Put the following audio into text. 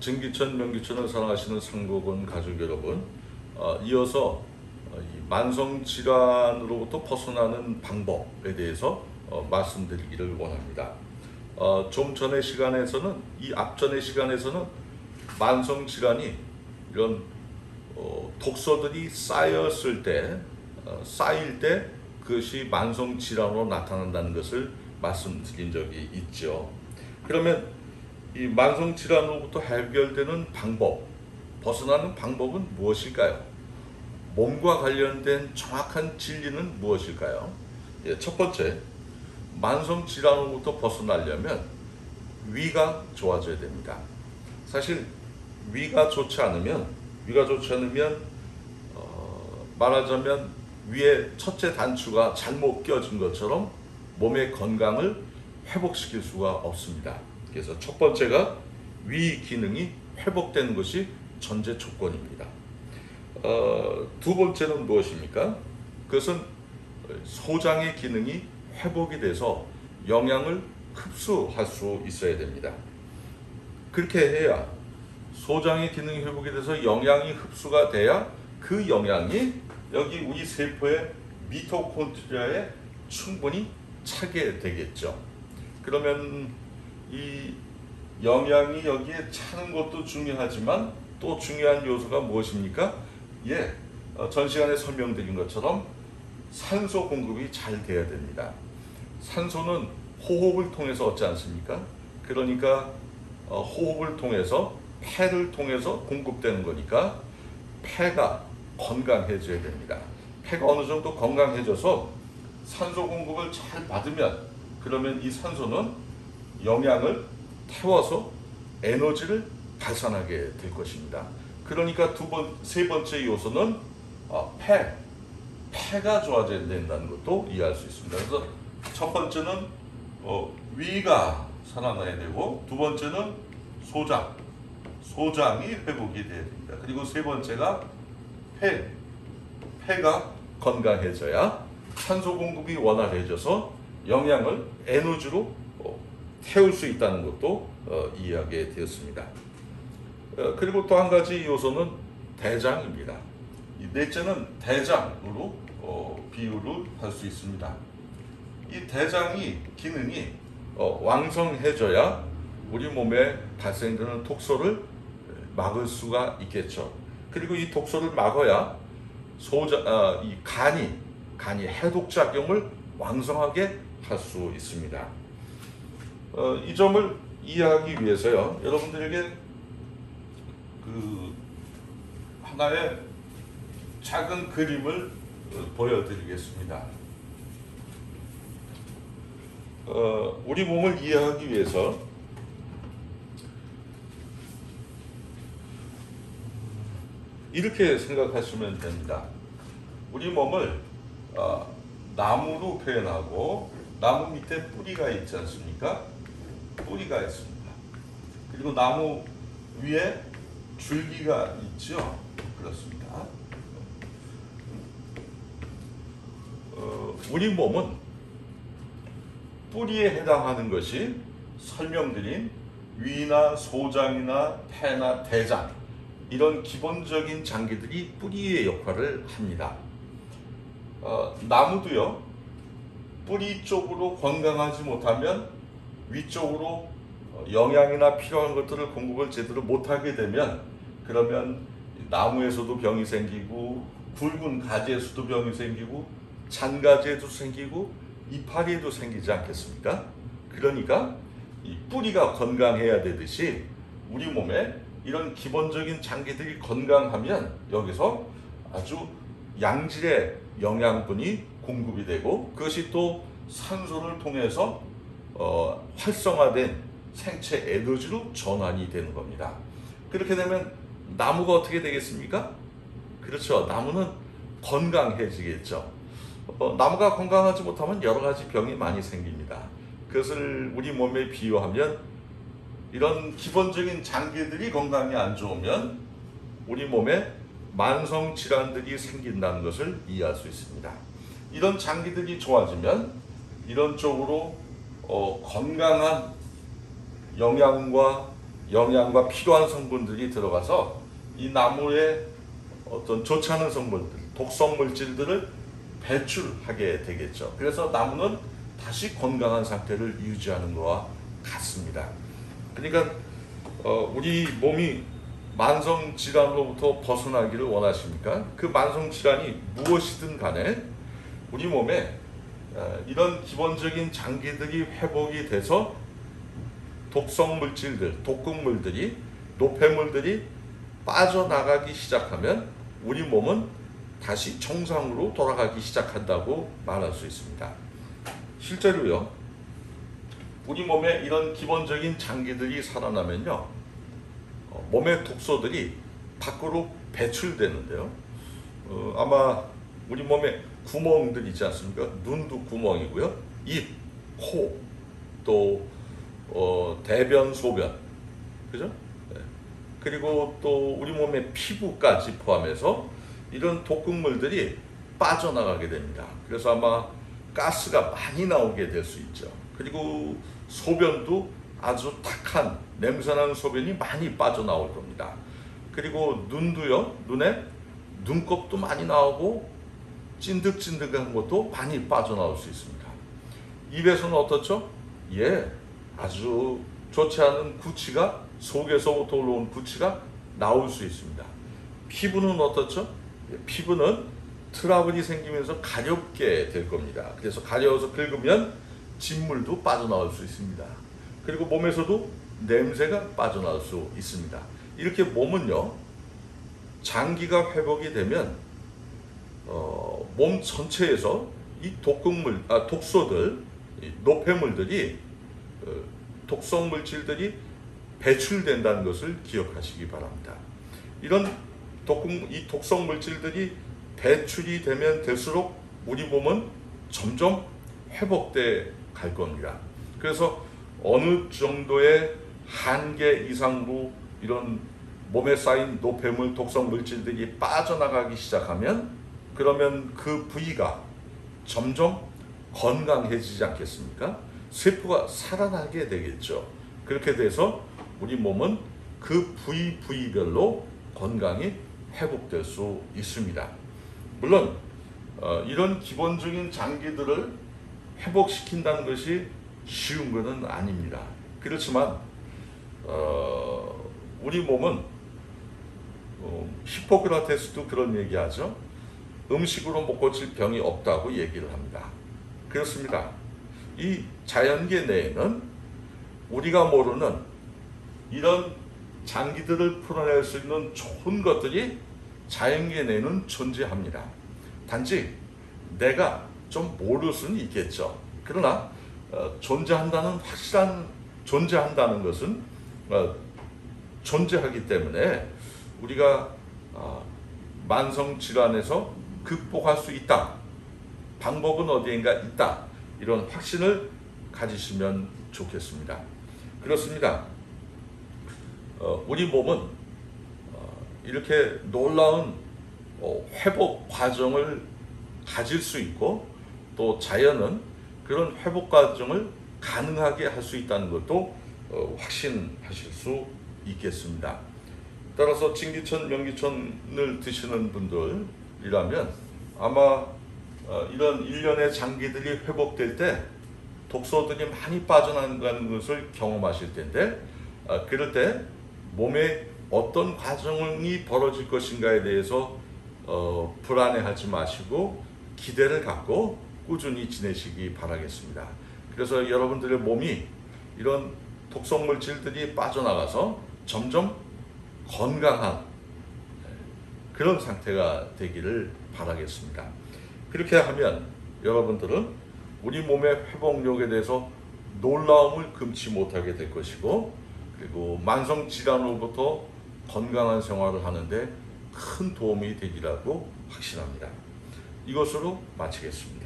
진기천, 명기천을 사랑하시는 상고군 가족 여러분, 이어서 이 만성 질환으로부터 벗어나는 방법에 대해서 말씀드리기를 원합니다. 좀 전의 시간에서는, 이 앞전의 시간에서는 만성 질환이 이런 독소들이 쌓였을 때, 쌓일 때 그것이 만성 질환으로 나타난다는 것을 말씀드린 적이 있죠. 그러면 이 만성 질환으로부터 해결되는 방법, 벗어나는 방법은 무엇일까요? 몸과 관련된 정확한 진리는 무엇일까요? 첫 번째, 만성 질환으로부터 벗어나려면 위가 좋아져야 됩니다. 사실 위가 좋지 않으면 말하자면 위에 첫째 단추가 잘못 껴진 것처럼 몸의 건강을 회복시킬 수가 없습니다. 그래서 첫 번째가 위 기능이 회복되는 것이 전제 조건입니다. 두 번째는 무엇입니까? 그것은 소장의 기능이 회복이 돼서 영양을 흡수할 수 있어야 됩니다. 그렇게 해야 소장의 기능이 회복이 돼서 영양이 흡수가 돼야 그 영양이 여기 우리 세포의 미토콘드리아에 충분히 차게 되겠죠. 그러면 이 영양이 여기에 차는 것도 중요하지만 또 중요한 요소가 무엇입니까? 전 시간에 설명드린 것처럼 산소 공급이 잘 돼야 됩니다. 산소는 호흡을 통해서 얻지 않습니까? 그러니까 호흡을 통해서, 폐를 통해서 공급되는 거니까 폐가 건강해져야 됩니다. 폐가 어느 정도 건강해져서 산소 공급을 잘 받으면, 그러면 이 산소는 영양을 태워서 에너지를 발산하게 될 것입니다. 그러니까 세 번째 요소는 폐가 좋아져야 된다는 것도 이해할 수 있습니다. 그래서 첫 번째는 위가 살아나야 되고, 두 번째는 소장이 회복이 돼야 됩니다. 그리고 세 번째가 폐가 건강해져야 산소 공급이 원활해져서 영양을 에너지로 태울 수 있다는 것도 이해하게 되었습니다. 그리고 또 한 가지 요소는 대장입니다. 넷째는 대장으로 비유를 할 수 있습니다. 이 대장이 기능이 왕성해져야 우리 몸에 발생되는 독소를 막을 수가 있겠죠. 그리고 이 독소를 막아야 이 간이 해독 작용을 왕성하게 할 수 있습니다. 이 점을 이해하기 위해서요, 여러분들에게 하나의 작은 그림을 보여드리겠습니다. 우리 몸을 이해하기 위해서 이렇게 생각하시면 됩니다. 우리 몸을 나무로 표현하고, 나무 밑에 뿌리가 있지 않습니까? 뿌리가 있습니다. 그리고 나무 위에 줄기가 있죠. 그렇습니다. 우리 몸은 뿌리에 해당하는 것이 설명드린 위나 소장이나 폐나 대장, 이런 기본적인 장기들이 뿌리의 역할을 합니다. 나무도요, 뿌리 쪽으로 건강하지 못하면 위쪽으로 영양이나 필요한 것들을 공급을 제대로 못하게 되면, 그러면 나무에서도 병이 생기고, 굵은 가지에서도 병이 생기고, 잔가지에도 생기고, 이파리에도 생기지 않겠습니까? 그러니까 이 뿌리가 건강해야 되듯이 우리 몸에 이런 기본적인 장기들이 건강하면 여기서 아주 양질의 영양분이 공급이 되고, 그것이 또 산소를 통해서 활성화된 생체 에너지로 전환이 되는 겁니다. 그렇게 되면 나무가 어떻게 되겠습니까? 그렇죠. 나무는 건강해지겠죠. 나무가 건강하지 못하면 여러 가지 병이 많이 생깁니다. 그것을 우리 몸에 비유하면, 이런 기본적인 장기들이 건강이 안 좋으면 우리 몸에 만성 질환들이 생긴다는 것을 이해할 수 있습니다. 이런 장기들이 좋아지면 이런 쪽으로 건강한 영양과 영양과 필요한 성분들이 들어가서 이 나무의 어떤 좋지 않은 성분들, 독성 물질들을 배출하게 되겠죠. 그래서 나무는 다시 건강한 상태를 유지하는 것과 같습니다. 그러니까 우리 몸이 만성 질환으로부터 벗어나기를 원하십니까? 그 만성 질환이 무엇이든 간에 우리 몸에 이런 기본적인 장기들이 회복이 돼서 독성 물질들, 독극물들이, 노폐물들이 빠져나가기 시작하면 우리 몸은 다시 정상으로 돌아가기 시작한다고 말할 수 있습니다. 실제로요, 우리 몸에 이런 기본적인 장기들이 살아나면요, 몸의 독소들이 밖으로 배출되는데요. 아마 우리 몸에 구멍들 있지 않습니까? 눈도 구멍이고요, 입, 코, 또 대변, 소변, 그죠? 네. 그리고 또 우리 몸의 피부까지 포함해서 이런 독극물들이 빠져나가게 됩니다. 그래서 아마 가스가 많이 나오게 될 수 있죠. 그리고 소변도 아주 탁한 냄새나는 소변이 많이 빠져나올 겁니다. 그리고 눈도요, 눈에 눈곱도 많이 나오고 찐득찐득한 것도 많이 빠져나올 수 있습니다. 입에서는 어떻죠? 예, 아주 좋지 않은 구취가, 속에서부터 올라온 구취가 나올 수 있습니다. 피부는 어떻죠? 예, 피부는 트러블이 생기면서 가렵게 될 겁니다. 그래서 가려워서 긁으면 진물도 빠져나올 수 있습니다. 그리고 몸에서도 냄새가 빠져나올 수 있습니다. 이렇게 몸은요, 장기가 회복이 되면 몸 전체에서 이 독소들, 이 노폐물들이, 독성 물질들이 배출된다는 것을 기억하시기 바랍니다. 이런 이 독성 물질들이 배출이 되면 될수록 우리 몸은 점점 회복돼 갈 겁니다. 그래서 어느 정도의 한계 이상으로 이런 몸에 쌓인 노폐물, 독성 물질들이 빠져나가기 시작하면, 그러면 그 부위가 점점 건강해지지 않겠습니까? 세포가 살아나게 되겠죠. 그렇게 돼서 우리 몸은 그 부위별로 건강이 회복될 수 있습니다. 물론 이런 기본적인 장기들을 회복시킨다는 것이 쉬운 것은 아닙니다. 그렇지만 우리 몸은 히포크라테스도 그런 얘기하죠. 음식으로 못 고칠 병이 없다고 얘기를 합니다. 그렇습니다. 이 자연계 내에는 우리가 모르는 이런 장기들을 풀어낼 수 있는 좋은 것들이 자연계 내에는 존재합니다. 단지 내가 좀 모를 수는 있겠죠. 그러나 존재한다는 것은 존재하기 때문에 우리가 만성 질환에서 극복할 수 있다, 방법은 어디인가 있다, 이런 확신을 가지시면 좋겠습니다. 그렇습니다. 우리 몸은 이렇게 놀라운 회복 과정을 가질 수 있고, 또 자연은 그런 회복 과정을 가능하게 할 수 있다는 것도 확신하실 수 있겠습니다. 따라서 진기천, 명기천을 드시는 분들이라면 아마 이런 일련의 장기들이 회복될 때 독소들이 많이 빠져나가는 것을 경험하실 텐데, 그럴 때 몸에 어떤 과정이 벌어질 것인가에 대해서 불안해하지 마시고 기대를 갖고 꾸준히 지내시기 바라겠습니다. 그래서 여러분들의 몸이 이런 독성 물질들이 빠져나가서 점점 건강한 그런 상태가 되기를 바라겠습니다. 그렇게 하면 여러분들은 우리 몸의 회복력에 대해서 놀라움을 금치 못하게 될 것이고, 그리고 만성 질환으로부터 건강한 생활을 하는데 큰 도움이 되리라고 확신합니다. 이것으로 마치겠습니다.